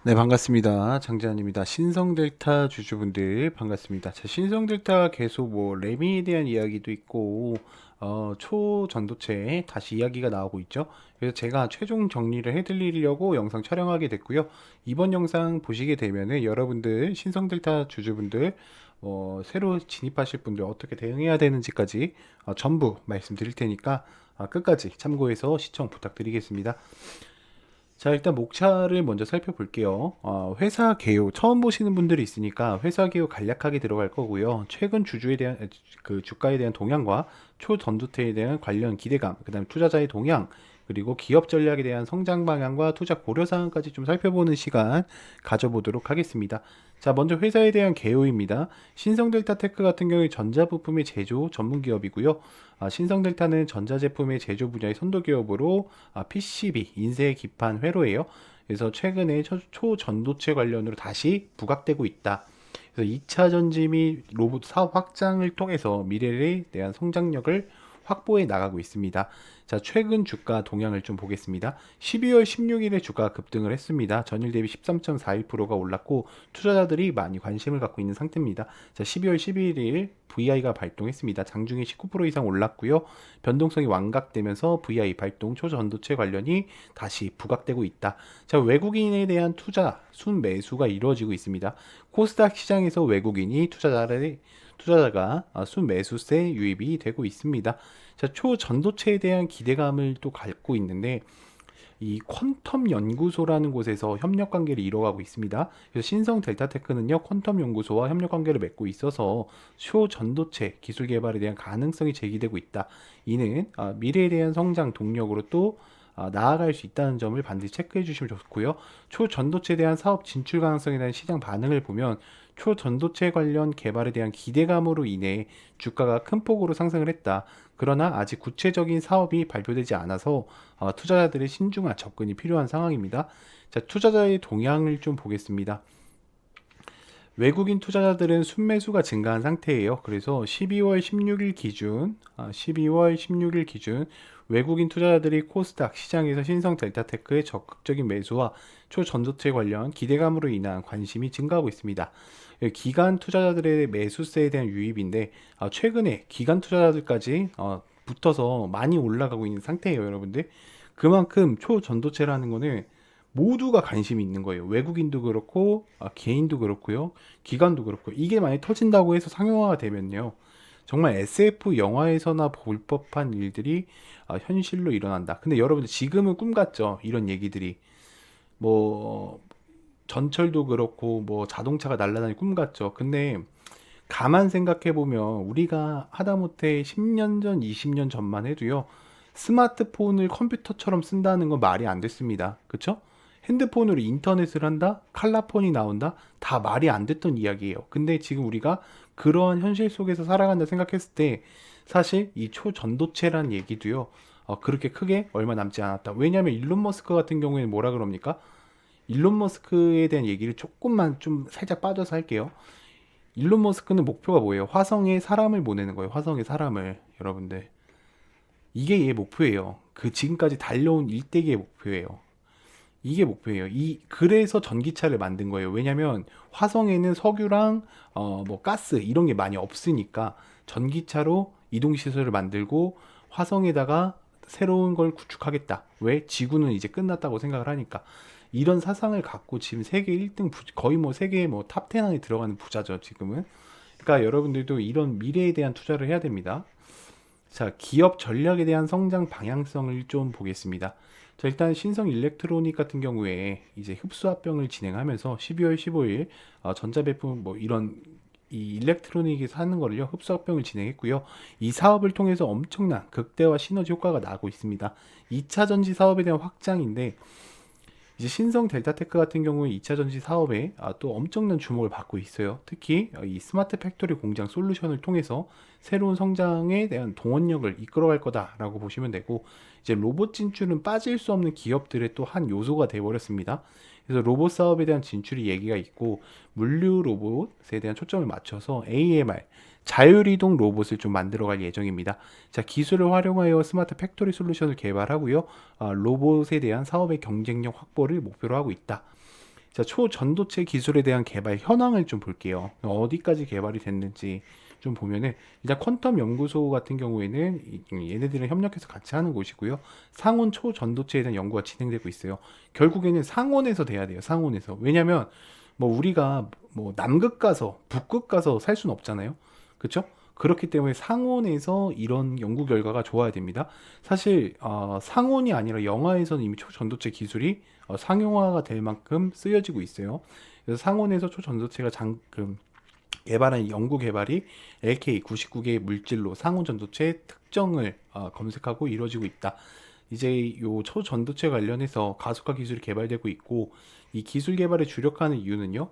네, 반갑습니다. 장재환입니다. 신성델타 주주분들 반갑습니다. 자, 신성델타 계속 뭐 레미에 대한 이야기도 있고 초전도체 다시 이야기가 나오고 있죠. 그래서 제가 최종 정리를 해드리려고 영상 촬영하게 됐고요. 이번 영상 보시게 되면은 여러분들 신성델타 주주분들 새로 진입하실 분들 어떻게 대응해야 되는지까지 전부 말씀드릴 테니까 끝까지 참고해서 시청 부탁드리겠습니다. 자, 일단 목차를 먼저 살펴볼게요. 회사 개요 처음 보시는 분들이 있으니까 회사 개요 간략하게 들어갈 거고요. 최근 주주에 대한 그 주가에 대한 동향과 초전도태에 대한 관련 기대감, 그다음에 투자자의 동향, 그리고 기업 전략에 대한 성장 방향과 투자 고려 사항까지 좀 살펴보는 시간 가져보도록 하겠습니다. 자, 먼저 회사에 대한 개요입니다. 신성델타테크 같은 경우에 전자부품의 제조 전문 기업이고요. 신성델타는 전자제품의 제조 분야의 선도 기업으로 PCB, 인쇄 기판 회로예요. 그래서 최근에 초전도체 관련으로 다시 부각되고 있다. 그래서 2차 전지 및 로봇 사업 확장을 통해서 미래에 대한 성장력을 확보해 나가고 있습니다. 자, 최근 주가 동향을 좀 보겠습니다. 12월 16일에 주가가 급등을 했습니다. 전일 대비 13.41%가 올랐고 투자자들이 많이 관심을 갖고 있는 상태입니다. 자, 12월 11일 VI가 발동했습니다. 장중에 19% 이상 올랐고요. 변동성이 완각되면서 VI 발동 초전도체 관련이 다시 부각되고 있다. 자, 외국인에 대한 투자 순매수가 이루어지고 있습니다. 코스닥 시장에서 외국인이 투자자가 순매수세 유입이 되고 있습니다. 자, 초전도체에 대한 기대감을 또 갖고 있는데 이 퀀텀 연구소라는 곳에서 협력 관계를 이뤄가고 있습니다. 그래서 신성 델타테크는요, 퀀텀 연구소와 협력 관계를 맺고 있어서 초전도체 기술 개발에 대한 가능성이 제기되고 있다. 이는 미래에 대한 성장 동력으로 또 나아갈 수 있다는 점을 반드시 체크해 주시면 좋고요. 초전도체에 대한 사업 진출 가능성에 대한 시장 반응을 보면 초전도체 관련 개발에 대한 기대감으로 인해 주가가 큰 폭으로 상승을 했다. 그러나 아직 구체적인 사업이 발표되지 않아서 투자자들의 신중한 접근이 필요한 상황입니다. 자, 투자자의 동향을 좀 보겠습니다. 외국인 투자자들은 순매수가 증가한 상태예요. 그래서 12월 16일 기준 외국인 투자자들이 코스닥 시장에서 신성 델타테크의 적극적인 매수와 초전도체 관련 기대감으로 인한 관심이 증가하고 있습니다. 기관 투자자들의 매수세에 대한 유입인데 최근에 기관 투자자들까지 붙어서 많이 올라가고 있는 상태예요, 여러분들. 그만큼 초전도체라는 거는 모두가 관심이 있는 거예요. 외국인도 그렇고 개인도 그렇고요. 기관도 그렇고 이게 많이 터진다고 해서 상용화가 되면요. 정말 SF 영화에서나 볼 법한 일들이 현실로 일어난다. 근데 여러분들 지금은 꿈 같죠? 이런 얘기들이. 뭐 전철도 그렇고 뭐 자동차가 날아다니는 꿈 같죠? 근데 가만 생각해 보면 우리가 하다못해 10년 전, 20년 전만 해도요. 스마트폰을 컴퓨터처럼 쓴다는 건 말이 안 됐습니다. 그쵸? 핸드폰으로 인터넷을 한다? 칼라폰이 나온다? 다 말이 안 됐던 이야기예요. 근데 지금 우리가 그러한 현실 속에서 살아간다 생각했을 때 사실 이 초전도체란 얘기도요. 그렇게 크게 얼마 남지 않았다. 왜냐하면 일론 머스크 같은 경우에는 뭐라 그럽니까? 일론 머스크에 대한 얘기를 조금만 좀 살짝 빠져서 할게요. 일론 머스크는 목표가 뭐예요? 화성에 사람을 보내는 거예요. 화성에 사람을. 여러분들. 이게 얘 목표예요. 그 지금까지 달려온 일대기의 목표예요. 이게 목표예요. 그래서 전기차를 만든 거예요. 왜냐면 화성에는 석유랑 뭐 가스 이런 게 많이 없으니까 전기차로 이동 시설을 만들고 화성에다가 새로운 걸 구축하겠다. 왜? 지구는 이제 끝났다고 생각을 하니까. 이런 사상을 갖고 지금 세계 1등 거의 뭐 세계 뭐 탑 10 안에 들어가는 부자죠, 지금은. 그러니까 여러분들도 이런 미래에 대한 투자를 해야 됩니다. 자, 기업 전략에 대한 성장 방향성을 좀 보겠습니다. 자, 일단 신성 일렉트로닉 같은 경우에 이제 흡수합병을 진행하면서 12월 15일 전자제품 뭐 이런 이 일렉트로닉에서 하는 거를요 흡수합병을 진행했고요. 이 사업을 통해서 엄청난 극대화 시너지 효과가 나고 있습니다. 2차 전지 사업에 대한 확장인데 이제 신성 델타테크 같은 경우에 2차 전지 사업에 또 엄청난 주목을 받고 있어요. 특히 이 스마트 팩토리 공장 솔루션을 통해서 새로운 성장에 대한 동원력을 이끌어갈 거다라고 보시면 되고 이제 로봇 진출은 빠질 수 없는 기업들의 또 한 요소가 되어버렸습니다. 그래서 로봇 사업에 대한 진출이 얘기가 있고 물류 로봇에 대한 초점을 맞춰서 AMR 자율이동 로봇을 좀 만들어갈 예정입니다. 자, 기술을 활용하여 스마트 팩토리 솔루션을 개발하고요. 로봇에 대한 사업의 경쟁력 확보를 목표로 하고 있다. 자, 초전도체 기술에 대한 개발 현황을 좀 볼게요. 어디까지 개발이 됐는지 좀 보면은, 일단 퀀텀 연구소 같은 경우에는 얘네들이랑 협력해서 같이 하는 곳이고요. 상온 초전도체에 대한 연구가 진행되고 있어요. 결국에는 상온에서 돼야 돼요. 상온에서. 왜냐면 뭐 우리가 뭐 남극 가서 북극 가서 살 수는 없잖아요. 그렇죠? 그렇기 때문에 상온에서 이런 연구 결과가 좋아야 됩니다. 사실 상온이 아니라 영하에서는 이미 초전도체 기술이 상용화가 될 만큼 쓰여지고 있어요. 그래서 상온에서 초전도체가 개발한 연구 개발이 LK99개의 물질로 상온 전도체의 특정을 검색하고 이루어지고 있다. 이제 요 초전도체 관련해서 가속화 기술이 개발되고 있고, 이 기술 개발에 주력하는 이유는요,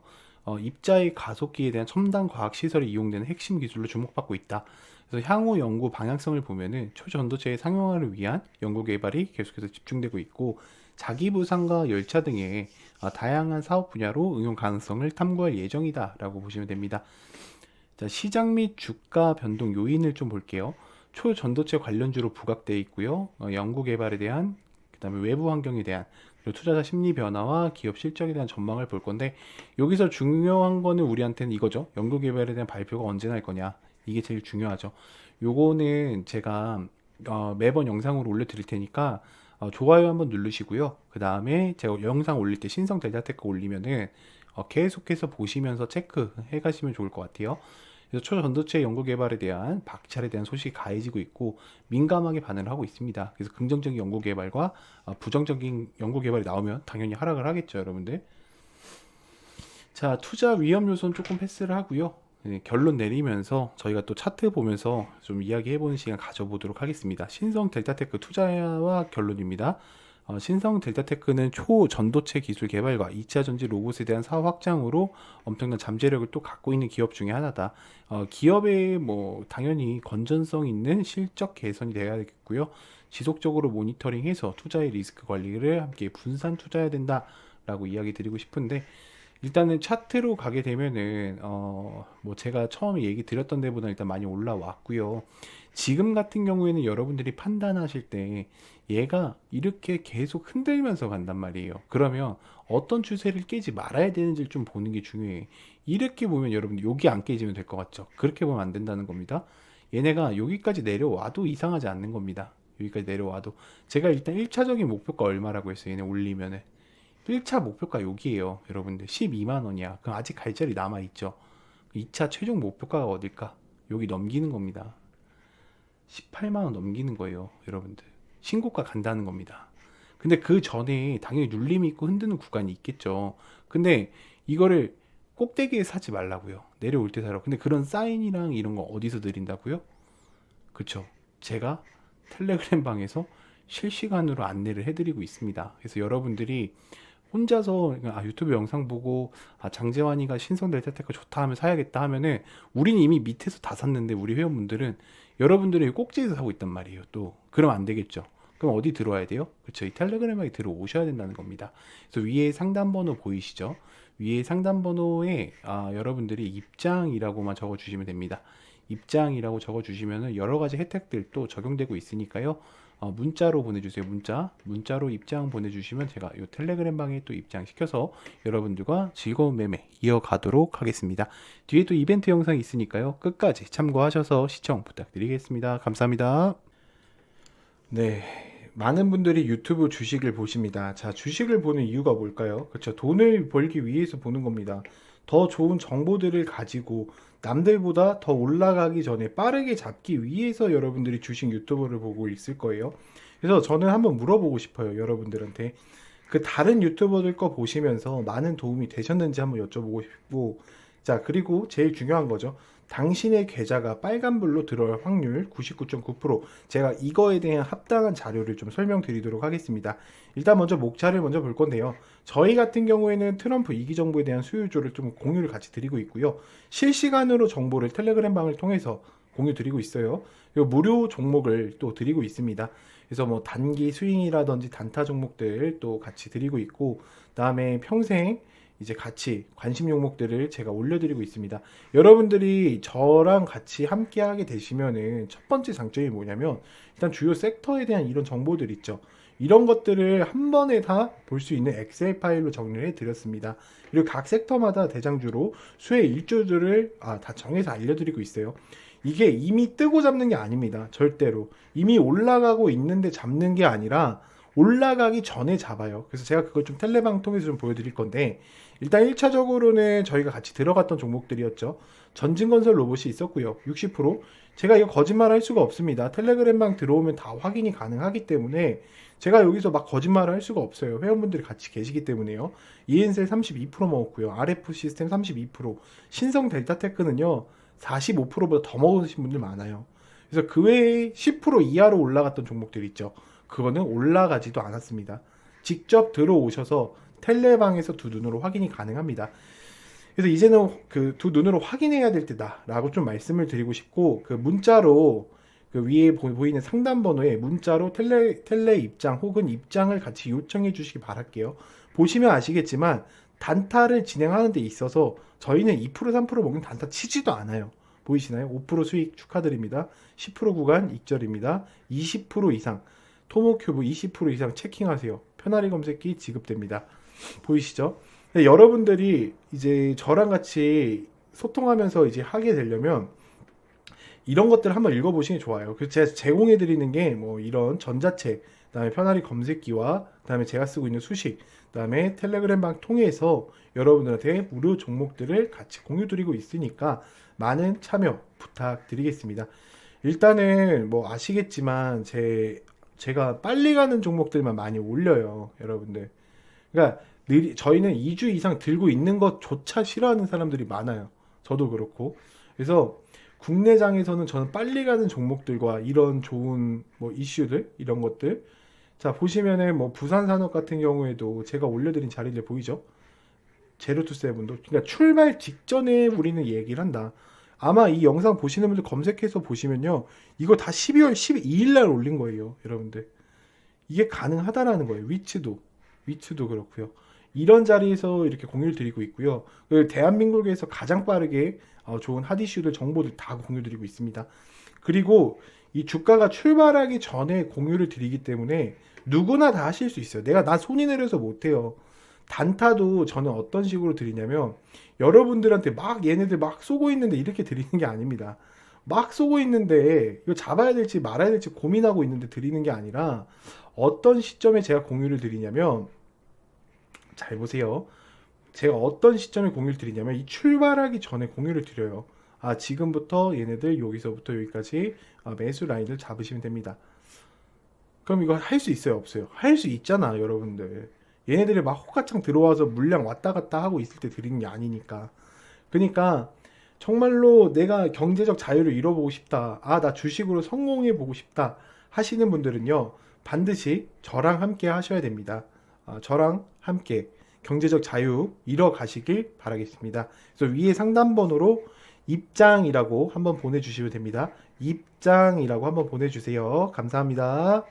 입자의 가속기에 대한 첨단 과학 시설이 이용되는 핵심 기술로 주목받고 있다. 그래서 향후 연구 방향성을 보면은 초전도체의 상용화를 위한 연구 개발이 계속해서 집중되고 있고, 자기 부상과 열차 등의 다양한 사업 분야로 응용 가능성을 탐구할 예정이다라고 보시면 됩니다. 자, 시장 및 주가 변동 요인을 좀 볼게요. 초전도체 관련주로 부각되어 있고요. 연구 개발에 대한, 그다음에 외부 환경에 대한, 그리고 투자자 심리 변화와 기업 실적에 대한 전망을 볼 건데, 여기서 중요한 거는 우리한테는 이거죠. 연구 개발에 대한 발표가 언제 날 거냐. 이게 제일 중요하죠. 요거는 제가 매번 영상으로 올려드릴 테니까 좋아요 한번 누르시고요. 그 다음에 제가 영상 올릴 때 신성 델타테크 올리면은 계속해서 보시면서 체크해 가시면 좋을 것 같아요. 그래서 초전도체 연구 개발에 대한 박찰에 대한 소식이 가해지고 있고 민감하게 반응을 하고 있습니다. 그래서 긍정적인 연구 개발과 부정적인 연구 개발이 나오면 당연히 하락을 하겠죠, 여러분들. 자, 투자 위험 요소는 조금 패스를 하고요. 네, 결론 내리면서 저희가 또 차트 보면서 좀 이야기해보는 시간 가져보도록 하겠습니다. 신성 델타테크 투자와 결론입니다. 신성 델타테크는 초전도체 기술 개발과 2차 전지 로봇에 대한 사업 확장으로 엄청난 잠재력을 또 갖고 있는 기업 중에 하나다. 기업의 뭐 당연히 건전성 있는 실적 개선이 돼야겠고요. 지속적으로 모니터링해서 투자의 리스크 관리를 함께 분산 투자해야 된다라고 이야기 드리고 싶은데, 일단은 차트로 가게 되면은 뭐 제가 처음에 얘기 드렸던 데보다 일단 많이 올라왔고요. 지금 같은 경우에는 여러분들이 판단하실 때 얘가 이렇게 계속 흔들면서 간단 말이에요. 그러면 어떤 추세를 깨지 말아야 되는지를 좀 보는 게 중요해. 이렇게 보면 여러분 여기 안 깨지면 될 것 같죠. 그렇게 보면 안 된다는 겁니다. 얘네가 여기까지 내려와도 이상하지 않는 겁니다. 여기까지 내려와도 제가 일단 1차적인 목표가 얼마라고 했어요. 얘네 올리면은 1차 목표가 여기에요. 여러분들 12만 원이야. 그럼 아직 갈 자리 남아 있죠. 2차 최종 목표가가 어딜까? 여기 넘기는 겁니다. 18만 원 넘기는 거예요, 여러분들. 신고가 간다는 겁니다. 근데 그 전에 당연히 눌림이 있고 흔드는 구간이 있겠죠. 근데 이거를 꼭대기에 사지 말라고요. 내려올 때 사라고. 근데 그런 사인이랑 이런 거 어디서 드린다고요? 그쵸. 제가 텔레그램 방에서 실시간으로 안내를 해드리고 있습니다. 그래서 여러분들이 혼자서 유튜브 영상 보고 장재환이가 신성 델타테크 좋다 하면 사야겠다 하면은, 우리는 이미 밑에서 다 샀는데 우리 회원분들은 여러분들이 꼭지에서 사고 있단 말이에요. 또 그러면 안 되겠죠. 그럼 어디 들어와야 돼요? 그렇죠. 이 텔레그램에 들어오셔야 된다는 겁니다. 그래서 위에 상단 번호 보이시죠? 위에 상단 번호에 여러분들이 입장이라고만 적어 주시면 됩니다. 입장이라고 적어 주시면은 여러 가지 혜택들도 적용되고 있으니까요. 문자로 보내주세요. 문자로 입장 보내주시면 제가 이 텔레그램 방에 또 입장시켜서 여러분들과 즐거운 매매 이어가도록 하겠습니다. 뒤에 또 이벤트 영상이 있으니까요. 끝까지 참고하셔서 시청 부탁드리겠습니다. 감사합니다. 네, 많은 분들이 유튜브 주식을 보십니다. 자, 주식을 보는 이유가 뭘까요? 그렇죠. 돈을 벌기 위해서 보는 겁니다. 더 좋은 정보들을 가지고 남들보다 더 올라가기 전에 빠르게 잡기 위해서 여러분들이 주식 유튜브를 보고 있을 거예요. 그래서 저는 한번 물어보고 싶어요, 여러분들한테. 그 다른 유튜버들 거 보시면서 많은 도움이 되셨는지 한번 여쭤보고 싶고, 자, 그리고 제일 중요한 거죠. 당신의 계좌가 빨간불로 들어올 확률 99.9%. 제가 이거에 대한 합당한 자료를 좀 설명드리도록 하겠습니다. 일단 먼저 목차를 먼저 볼 건데요. 저희 같은 경우에는 트럼프 이기 정부에 대한 수요조를 좀 공유를 같이 드리고 있고요. 실시간으로 정보를 텔레그램 방을 통해서 공유 드리고 있어요. 그리고 무료 종목을 또 드리고 있습니다. 그래서 뭐 단기 스윙이라든지 단타 종목들 또 같이 드리고 있고, 그다음에 평생 이제 같이 관심 종목들을 제가 올려드리고 있습니다. 여러분들이 저랑 같이 함께 하게 되시면은 첫 번째 장점이 뭐냐면, 일단 주요 섹터에 대한 이런 정보들 있죠. 이런 것들을 한 번에 다 볼 수 있는 엑셀 파일로 정리를 해드렸습니다. 그리고 각 섹터마다 대장주로 수혜 일주들을 다 정해서 알려드리고 있어요. 이게 이미 뜨고 잡는 게 아닙니다. 절대로. 이미 올라가고 있는데 잡는 게 아니라 올라가기 전에 잡아요. 그래서 제가 그걸 좀 텔레방 통해서 좀 보여드릴 건데, 일단 1차적으로는 저희가 같이 들어갔던 종목들이었죠. 전진건설 로봇이 있었고요. 60%. 제가 이거 거짓말 할 수가 없습니다. 텔레그램방 들어오면 다 확인이 가능하기 때문에 제가 여기서 막 거짓말을 할 수가 없어요. 회원분들이 같이 계시기 때문에요. 이엔셀 32% 먹었고요. RF 시스템 32%. 신성 델타테크는요. 45%보다 더 먹으신 분들 많아요. 그래서 그 외에 10% 이하로 올라갔던 종목들 있죠. 그거는 올라가지도 않았습니다. 직접 들어오셔서 텔레방에서 두 눈으로 확인이 가능합니다. 그래서 이제는 그 두 눈으로 확인해야 될 때다라고 좀 말씀을 드리고 싶고, 그 문자로 그 위에 보이는 상담 번호에 문자로 텔레 입장 혹은 입장을 같이 요청해 주시기 바랄게요. 보시면 아시겠지만 단타를 진행하는 데 있어서 저희는 2% 3% 먹는 단타 치지도 않아요. 보이시나요? 5% 수익 축하드립니다. 10% 구간 익절입니다. 20% 이상 토모큐브 20% 이상 체킹하세요. 편하리 검색기 지급됩니다. 보이시죠? 여러분들이 이제 저랑 같이 소통하면서 이제 하게 되려면 이런 것들을 한번 읽어보시는 게 좋아요. 그래서 제가 제공해드리는 게 뭐 이런 전자책, 그다음에 편하리 검색기와 그다음에 제가 쓰고 있는 수식, 그다음에 텔레그램방 통해서 여러분들한테 무료 종목들을 같이 공유드리고 있으니까 많은 참여 부탁드리겠습니다. 일단은 뭐 아시겠지만 제가 빨리 가는 종목들만 많이 올려요, 여러분들. 그러니까 저희는 2주 이상 들고 있는 것조차 싫어하는 사람들이 많아요. 저도 그렇고. 그래서 국내장에서는 저는 빨리 가는 종목들과 이런 좋은 뭐 이슈들, 이런 것들. 자, 보시면은 뭐 부산산업 같은 경우에도 제가 올려드린 자리들 보이죠? 제로투세븐도. 그러니까 출발 직전에 우리는 얘기를 한다. 아마 이 영상 보시는 분들 검색해서 보시면요. 이거 다 12월 12일 날 올린 거예요, 여러분들. 이게 가능하다라는 거예요. 위치도 그렇고요. 이런 자리에서 이렇게 공유를 드리고 있고요. 대한민국에서 가장 빠르게 좋은 핫이슈들 정보들 다 공유드리고 있습니다. 그리고 이 주가가 출발하기 전에 공유를 드리기 때문에 누구나 다 하실 수 있어요. 나 손이 내려서 못해요. 단타도 저는 어떤 식으로 드리냐면, 여러분들한테 막 얘네들 막 쏘고 있는데 이렇게 드리는 게 아닙니다. 막 쏘고 있는데 이거 잡아야 될지 말아야 될지 고민하고 있는데 드리는 게 아니라, 어떤 시점에 제가 공유를 드리냐면, 잘 보세요. 제가 어떤 시점에 공유를 드리냐면 이 출발하기 전에 공유를 드려요. 지금부터 얘네들 여기서부터 여기까지 매수 라인을 잡으시면 됩니다. 그럼 이거 할 수 있어요, 없어요? 할 수 있잖아, 여러분들. 얘네들이 막 호가창 들어와서 물량 왔다 갔다 하고 있을 때 드리는 게 아니니까. 그러니까 정말로 내가 경제적 자유를 잃어보고 싶다, 나 주식으로 성공해 보고 싶다 하시는 분들은요, 반드시 저랑 함께 하셔야 됩니다. 저랑 함께 경제적 자유 이뤄 가시길 바라겠습니다. 그래서 위에 상담 번호로 입장이라고 한번 보내주시면 됩니다. 입장이라고 한번 보내주세요. 감사합니다.